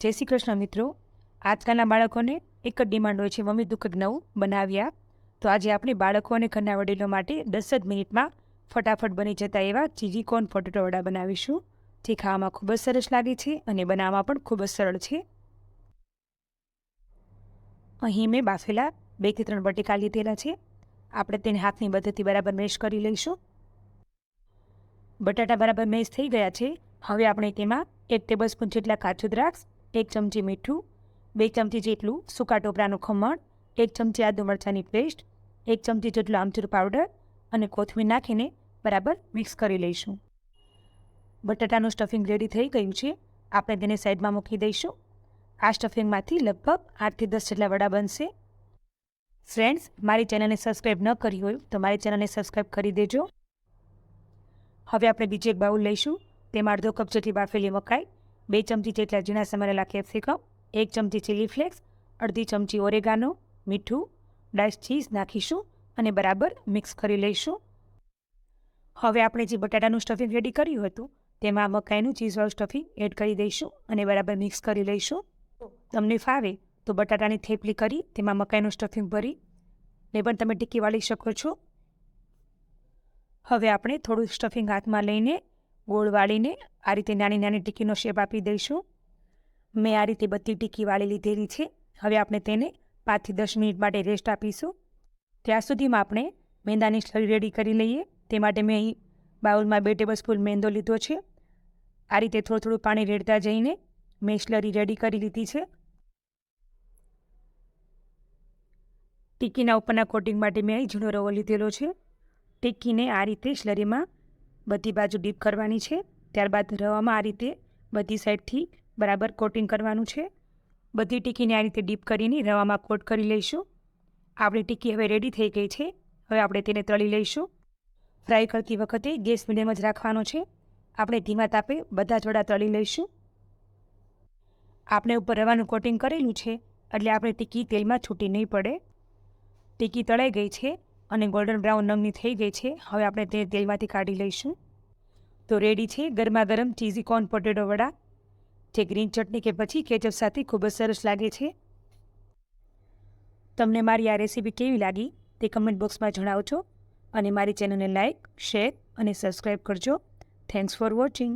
જય શ્રી કૃષ્ણ મિત્રો. આજકાલના બાળકોને એક જ ડિમાન્ડ હોય છે, મમ્મી તું કંઈક નવું બનાવ્યા. તો આજે આપણે બાળકો અને ઘરના વડીલો માટે 10 જ મિનિટમાં ફટાફટ બની જતા એવા ચીઝી કોર્ન પોટેટો વડા બનાવીશું, જે ખાવામાં ખૂબ જ સરસ લાગે છે અને બનાવવામાં પણ ખૂબ જ સરળ છે. અહીં મેં બાફેલા 2 થી 3 બટેકા લીધેલા છે. આપણે તેને હાથની મદદથી બરાબર મેશ કરી લઈશું. બટાટા બરાબર મેશ થઈ ગયા છે. હવે આપણે તેમાં 1 ટેબલસ્પૂન જેટલા કાચું દ્રાક્ષ, 1 ચમચી મીઠું, 2 ચમચી જેટલું સૂકા ટોપરાનું ખમણ, 1 ચમચી આદુ મરચાંની પેસ્ટ, 1 ચમચી જેટલો આમચૂર પાવડર અને કોથમીર નાખીને બરાબર મિક્સ કરી લઈશું. બટાટાનું સ્ટફિંગ રેડી થઈ ગયું છે. આપણે તેને સાઈડમાં મૂકી દઈશું. આ સ્ટફિંગમાંથી લગભગ 8 થી 10 જેટલા વડા બનશે. ફ્રેન્ડ્સ, મારી ચેનલને સબસ્ક્રાઈબ ન કરી હોય તો મારી ચેનલને સબસ્ક્રાઈબ કરી દેજો. હવે આપણે બીજું એક બાઉલ લઈશું. તેમાં અડધો કપ જેટલી બાફેલી મકાઈ, 2 ચમચી જેટલા ઝીણા સમારેલા કેપ્સિકમ, 1 ચમચી ચીલી ફ્લેક્સ, અડધી ચમચી ઓરેગાનો, મીઠું, ડાઈસ ચીઝ નાખીશું અને બરાબર મિક્સ કરી લઈશું. હવે આપણે જે બટાટાનું સ્ટફિંગ રેડી કર્યું હતું તેમાં મકાઈનું ચીઝવાળું સ્ટફિંગ એડ કરી દઈશું અને બરાબર મિક્સ કરી લઈશું. તમને ફાવે તો બટાટાની થેપલી કરી તેમાં મકાઈનું સ્ટફિંગ ભરી ને પણ તમે ટિક્કી વાળી શકો છો. હવે આપણે થોડું સ્ટફિંગ હાથમાં લઈને ગોળ વાળીને આ રીતે નાની નાની ટિક્કીનો શેપ આપી દઈશું. મેં આ રીતે બધી ટિક્કી વાળી લીધેલી છે. હવે આપણે તેને 5 થી 10 મિનિટ માટે રેસ્ટ આપીશું. ત્યાં સુધીમાં આપણે મેંદાની સ્લરી રેડી કરી લઈએ. તે માટે મેં અહીં બાઉલમાં 2 ટેબલસ્પૂન મેંદો લીધો છે. આ રીતે થોડું થોડું પાણી રેડતા જઈને મેં સ્લરી રેડી કરી લીધી છે. ટિક્કીના ઉપરના કોટિંગ માટે મેં અહીં ઝીણો રવો લીધેલો છે. ટિક્કીને આ રીતે સ્લરીમાં બધી બાજુ ડીપ કરવાની છે. ત્યારબાદ રવામાં આ રીતે બધી સાઈડથી બરાબર કોટિંગ કરવાનું છે. બધી ટિક્કીને આ રીતે ડીપ કરીને રવામાં કોટ કરી લઈશું. આપણી ટિક્કી હવે રેડી થઈ ગઈ છે. હવે આપણે તેને તળી લઈશું. ફ્રાય કરતી વખતે ગેસ મીડિયમ જ રાખવાનો છે. આપણે ધીમા તાપે બધા જ વડા તળી લઈશું. આપણે ઉપર રવાનું કોટિંગ કરેલું છે એટલે આપણી ટિક્કી તેલમાં છૂટી નહીં પડે. ટિક્કી તળાઈ ગઈ છે અને ગોલ્ડન બ્રાઉન રંગની થઈ ગઈ છે. હવે આપણે તે તેલમાંથી કાઢી લઈશું. તો રેડી છે ગરમા ગરમ ચીઝી કોર્ન પોટેટો વડા, જે ગ્રીન ચટણી કે પછી કેચઅપ સાથે ખૂબ જ સરસ લાગે છે. તમને મારી આ રેસીપી કેવી લાગી તે કમેન્ટ બોક્સમાં જણાવજો અને મારી ચેનલને લાઇક, શેર અને સબસ્ક્રાઈબ કરજો. Thanks for watching.